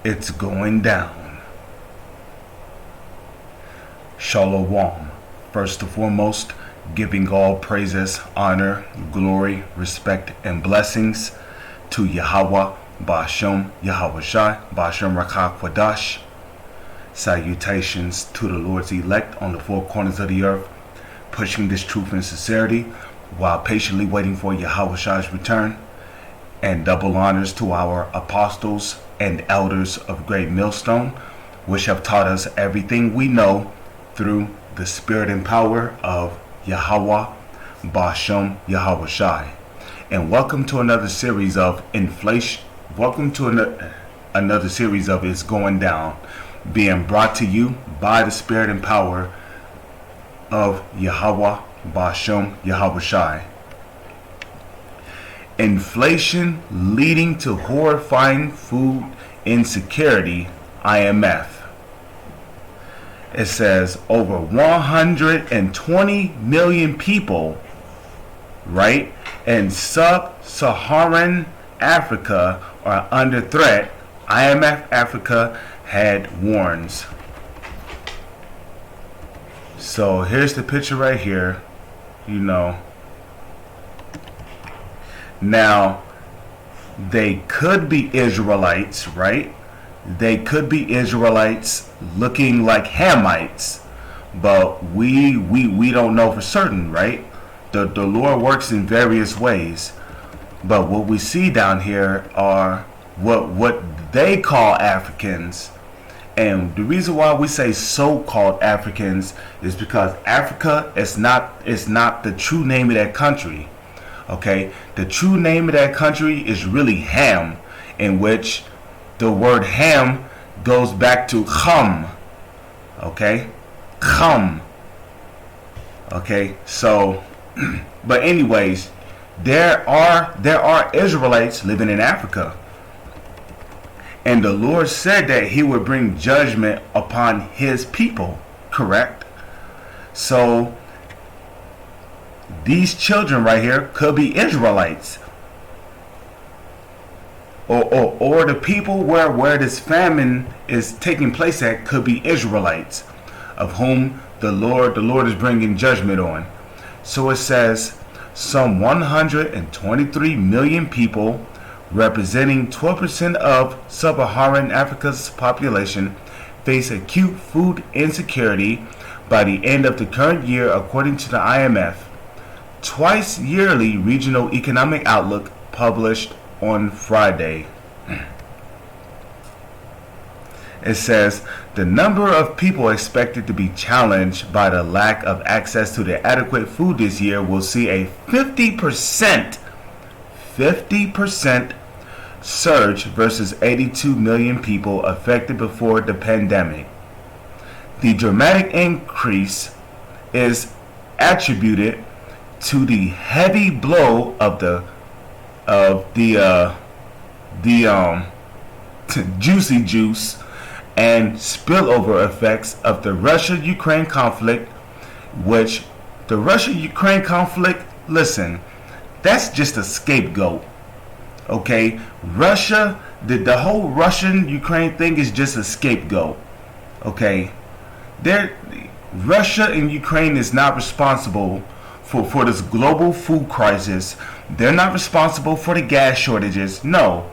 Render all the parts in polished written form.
It's going down. Shalom. First and foremost, giving all praises, honor, glory, respect, and blessings to Yahweh, Ba'ashem, Yahweh Shai, Ba'ashem Rakah Kwadash. Salutations to the Lord's elect on the four corners of the earth, pushing this truth and sincerity while patiently waiting for Yahweh Shai's return. And double honors to our apostles and elders of Great Millstone, which have taught us everything we know through the spirit and power of Yahweh, Ba'ashem, Yahweh Shai. And welcome to another series of inflation. Welcome to another series of It's Going Down, being brought to you by the spirit and power of Yahweh, Ba'ashem, Yahweh Shai. Inflation leading to horrifying food insecurity, IMF. It says over 120 million people, right, in sub-Saharan Africa are under threat, IMF Africa had warns. So here's the picture right here, Now, they could be Israelites, right? They could be Israelites looking like Hamites, but we don't know for certain, right? The Lord works in various ways. But what we see down here are what they call Africans. And the reason why we say so-called Africans is because Africa is not the true name of that country. Okay, the true name of that country is really Ham, in which the word Ham goes back to Chum. Okay, Chum. Okay, so, but anyways, there are Israelites living in Africa, and the Lord said that He would bring judgment upon His people. Correct. So these children right here could be Israelites, or the people where this famine is taking place at could be Israelites, of whom the Lord is bringing judgment on. So it says some 123 million people, representing 12% of sub-Saharan Africa's population, face acute food insecurity by the end of the current year, according to the IMF. Twice yearly regional economic outlook published on Friday. It says the number of people expected to be challenged by the lack of access to the adequate food this year will see a 50% surge versus 82 million people affected before the pandemic. The dramatic increase is attributed to the heavy blow of the juicy juice and spillover effects of the Russia-Ukraine conflict, which the Russia-Ukraine conflict, listen, that's just a scapegoat. Okay, Russia, the whole Russian-Ukraine thing is just a scapegoat. Okay, Russia and Ukraine is not responsible for this global food crisis. They're not responsible for the gas shortages. No.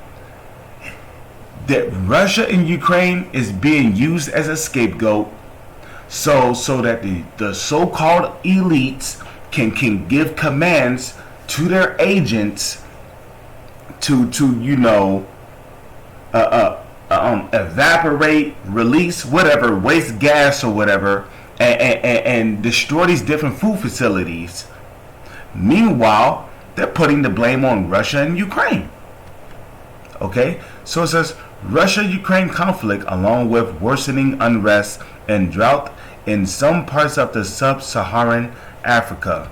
That Russia and Ukraine is being used as a scapegoat so that the so-called elites can give commands to their agents to evaporate, release whatever, waste gas or whatever, and destroy these different food facilities. Meanwhile, they're putting the blame on Russia and Ukraine. Okay, so it says Russia-Ukraine conflict, along with worsening unrest and drought in some parts of the sub-Saharan Africa.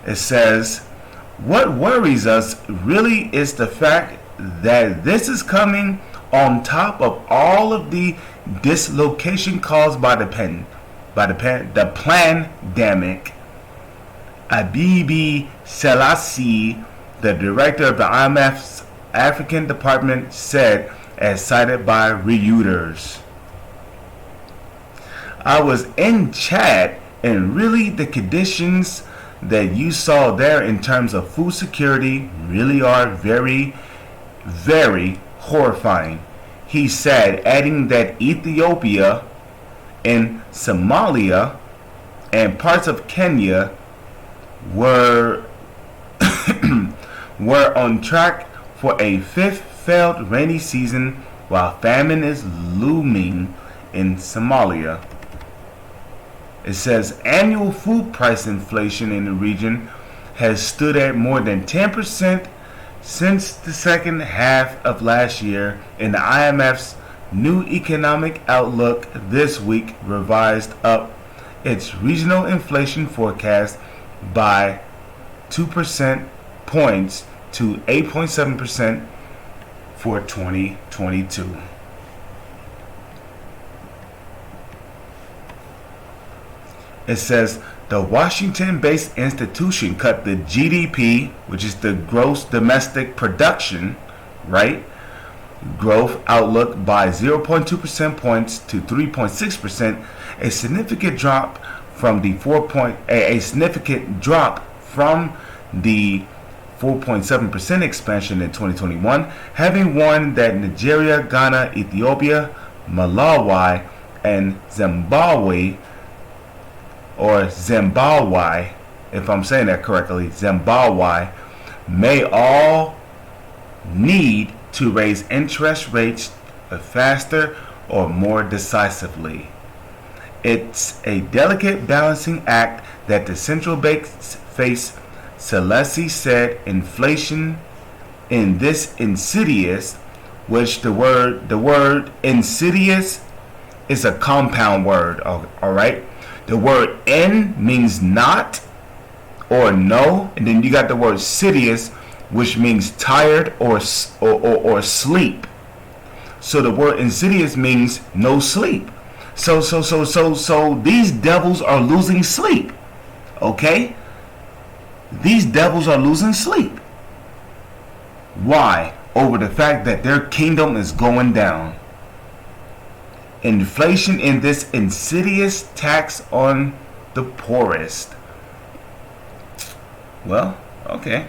It says, what worries us really is the fact that this is coming on top of all of the dislocation caused by the pandemic. Abibi Selassie, the director of the IMF's African department, said as cited by Reuters. I was in Chad, and really the conditions that you saw there in terms of food security really are very, very horrifying, he said, adding that Ethiopia and Somalia and parts of Kenya were were on track for a fifth failed rainy season, while famine is looming in Somalia. It says annual food price inflation in the region has stood at more than 10% since the second half of last year, and the IMF's new economic outlook this week revised up its regional inflation forecast by 2% points to 8.7% for 2022. It says the Washington-based institution cut the GDP, which is the gross domestic production, right, growth outlook by 0.2% points to 3.6%, a significant drop from the 4.7% expansion in 2021, having warned that Nigeria, Ghana, Ethiopia, Malawi, and Zimbabwe, if I'm saying that correctly, Zimbabwe, may all need to raise interest rates faster or more decisively. It's a delicate balancing act that the central banks face, Selesi said. Inflation in this insidious, which the word insidious is a compound word, all right? The word in means not or no, and then you got the word sidious, which means tired or sleep. So the word insidious means no sleep. So these devils are losing sleep. Okay? These devils are losing sleep. Why? Over the fact that their kingdom is going down. Inflation in this insidious tax on the poorest. Well, okay.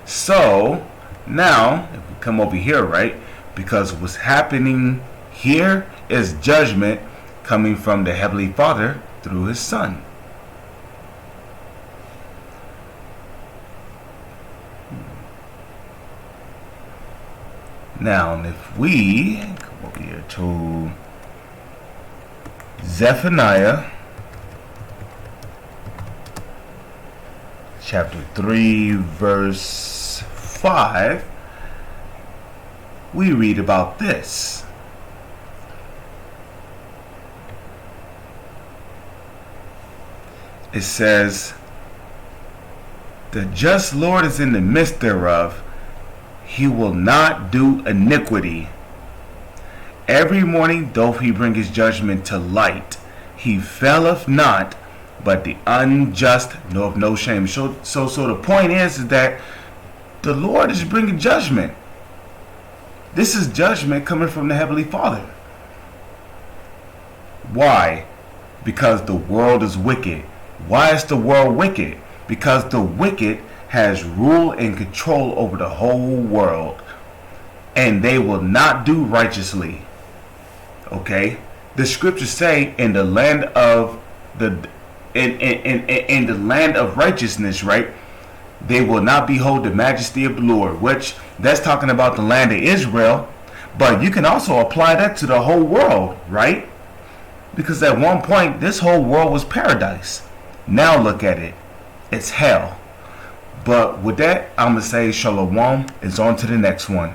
So, now, if we come over here, right? Because what's happening here is judgment coming from the Heavenly Father through His Son. Now, if we come over here to Zephaniah chapter 3 verse 5, we read about this. It says, the just Lord is in the midst thereof, He will not do iniquity. Every morning doth He bring His judgment to light. He faileth not, but the unjust knoweth no shame. So the point is that the Lord is bringing judgment. This is judgment coming from the Heavenly Father. Why? Because the world is wicked. Why is the world wicked? Because the wicked has rule and control over the whole world, and they will not do righteously. Okay, the scriptures say in the land of in the land of righteousness, right? They will not behold the majesty of the Lord, which that's talking about the land of Israel, but you can also apply that to the whole world, right? Because at one point this whole world was paradise. Now look at it, it's hell. But with that, I'm gonna say shalom. It's on to the next one.